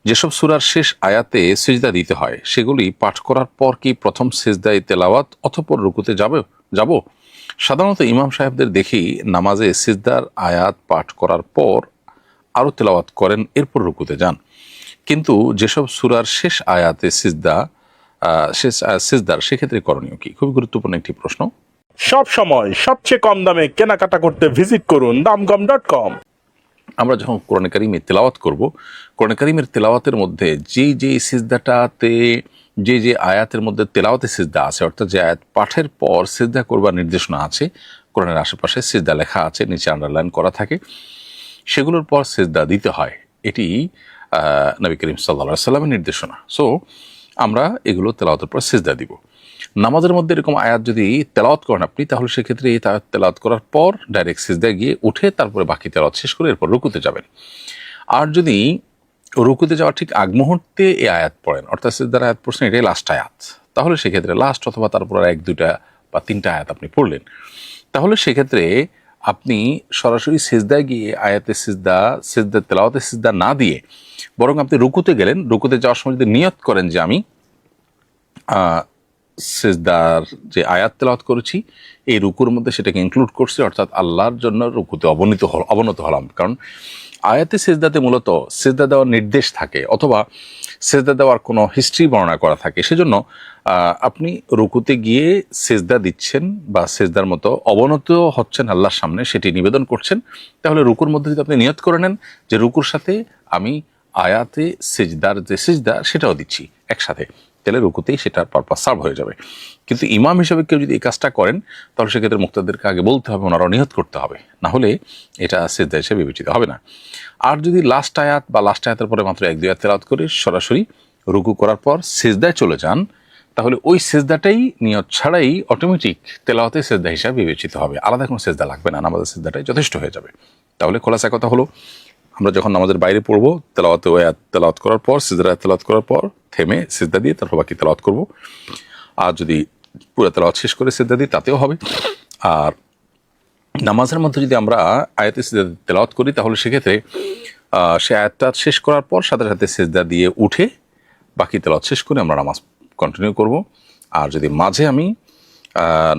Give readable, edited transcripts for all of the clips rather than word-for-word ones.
যেসব সূরার শেষ আয়াতে সিজদা দিতে হয় সেগুলি পাঠ করার পর কি প্রথম সিজদায় তেলাওয়াত অতঃপর রুকুতে যাব? সাধারণত ইমাম সাহেবদের দেখি নামাজে সিজদার আয়াত পাঠ করার পর আরও তেলাওয়াত করেন, এরপর রুকুতে যান। কিন্তু যেসব সূরার শেষ আয়াতে সিজদার সেক্ষেত্রে করণীয় কি? খুবই গুরুত্বপূর্ণ একটি প্রশ্ন। সব সময় সবচেয়ে কম দামে কেনাকাটা করতে ভিজিট করুন দামকম.com। আমরা যখন কোরআনে কারিমে তেলাওয়াত করব, কোরআনে কারিমের তেলাওয়াতের মধ্যে যে সিজদাটাতে যে আয়াতের মধ্যে তেলাওয়াতে সিজদা আছে, অর্থাৎ যে আয়াত পাঠের পর সিজদা করবার নির্দেশনা আছে, কোরআনের আশেপাশে সিজদা লেখা আছে, নিচে আন্ডারলাইন করা থাকে, সেগুলোর পর সিজদা দিতে হয়। এটি নবী করিম সাল্লাল্লাহু আলাইহি সাল্লামের নির্দেশনা। সো আমরা এগুলো তেলাওয়াতের পর সিজদা দিব। নামাজের মধ্যে এরকম আয়াত যদি তেলাওয়াত করেন আপনি, তাহলে সেক্ষেত্রে এই তেলাওয়াত করার পর ডাইরেক্ট সিজদায় গিয়ে উঠে তারপরে বাকি তেলাওয়াত শেষ করে এরপর রুকুতে যাবেন। আর যদি রুকুতে যাওয়ার ঠিক আগ মুহূর্তে এই আয়াত পড়েন, অর্থাৎ সিজদার আয়াত পড়ছেন, এটাই লাস্ট আয়াত, তাহলে সেক্ষেত্রে লাস্ট অথবা তারপর 1, 2 বা 3 আয়াত আপনি পড়লেন, তাহলে সেক্ষেত্রে আপনি সরাসরি সিজদায় গিয়ে সিজদা তেলাওয়াতে সিজদা না দিয়ে বরং আপনি রুকুতে গেলেন। রুকুতে যাওয়ার সময় যদি নিয়ত করেন যে আমি সিজদার যে আয়াত তেলাওয়াত করেছি এই রুকুর মধ্যে সেটাকে ইনক্লুড করছি, অর্থাৎ আল্লাহর জন্য রুকুতে অবনত হলাম। কারণ আয়াতে সিজদাতে মূলত সিজদা দেওয়ার নির্দেশ থাকে অথবা সিজদা দেওয়ার কোনো হিস্ট্রি বর্ণনা করা থাকে, সেজন্য আপনি রুকুতে গিয়ে সিজদা দিচ্ছেন বা সিজদার মতো অবনত হচ্ছেন আল্লাহর সামনে, সেটি নিবেদন করছেন। তাহলে রুকুর মধ্যে যদি আপনি নিয়ত করে নেন যে রুকুর সাথে আমি আয়াতে সিজদার যে সিজদা সেটাও দিচ্ছি একসাথে, তাহলে রুকুতেই সেটার পারপাস সার্ভ হয়ে যাবে। কিন্তু ইমাম হিসেবে কেউ যদি এই কাজটা করেন, তাহলে সেক্ষেত্রে মুক্তাদেরকে আগে বলতে হবে, ওনারাও নিয়ত করতে হবে, না হলে এটা সিজদা হিসেবে বিবেচিত হবে না। আর যদি লাস্ট আয়াত বা লাস্ট আয়াতের পরে মাত্র 1, 2 আয়াত তেলাওয়াত করে সরাসরি রুকু করার পর সিজদায় চলে যান, তাহলে ওই সিজদাটাই নিয়ত ছাড়াই অটোমেটিক তেলাওয়াতে সিজদা হিসাবে বিবেচিত হবে, আলাদা কোনো সিজদা লাগবে না, নামাজের সিজদাটাই যথেষ্ট হয়ে যাবে। তাহলে খোলাসা কথা হলো, আমরা যখন নামাজের বাইরে পড়বো তেলাওয়াতে ওই আয়াত তেলাওয়াত করার পর সিজদার আয়াত তেলাওয়াত করার পর থেমে সিজদা দিয়ে তারপর বাকি তেলাওয়াত করব। আর যদি পুরো তেলাওয়াত শেষ করে সিজদা দিই তাতেও হবে। আর নামাজের মধ্যে যদি আমরা আয়াতে সিজদা তেলাওয়াত করি, তাহলে সেক্ষেত্রে সে আয়াতটা শেষ করার পর সাথে সাথে সিজদা দিয়ে উঠে বাকি তেলাওয়াত শেষ করে আমরা নামাজ কন্টিনিউ করব। আর যদি মাঝে আমি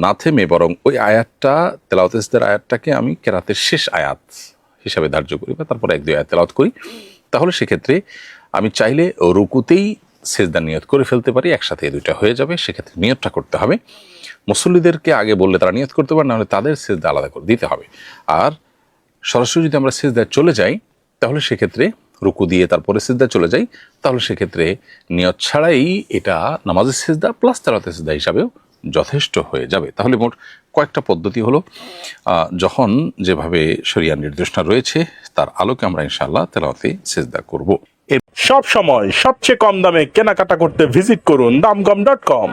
না থেমে বরং ওই আয়াতটা তেলাওয়াতে সিজদার আয়াতটাকে আমি কেরাতের শেষ আয়াত হিসাবে ধার্য করি বা তারপর 1, 2 আয়াত তেলাওয়াত করি, তাহলে সেক্ষেত্রে আমি চাইলে রুকুতেই সিজদা নিয়ত করে ফেলতে পারি, একসাথে এই দুইটা হয়ে যাবে। সেক্ষেত্রে নিয়তটা করতে হবে, মুসল্লিদেরকে আগে বললে তারা নিয়ত করতে পারে, নাহলে তাদের সিজদা আলাদা করে দিতে হবে। আর সরাসরি যদি আমরা সিজদায় চলে যাই, তাহলে সেক্ষেত্রে রুকু দিয়ে তারপরে সিজদা চলে যাই, তাহলে সেক্ষেত্রে নিয়ত ছাড়াই এটা নামাজের সিজদা প্লাস তেলাওয়াতের সিজদা হিসাবেও যথেষ্ট হয়ে যাবে। তাহলে মোট কয়েকটা পদ্ধতি হলো, যখন যেভাবে শরিয়ার নির্দেশনা রয়েছে তার আলোকে আমরা ইনশাআল্লাহ তেলাওয়াতে সিজদা করব। সব সময় সবচেয়ে কম দামে কেনাকাটা করতে ভিজিট করুন দামকম.com।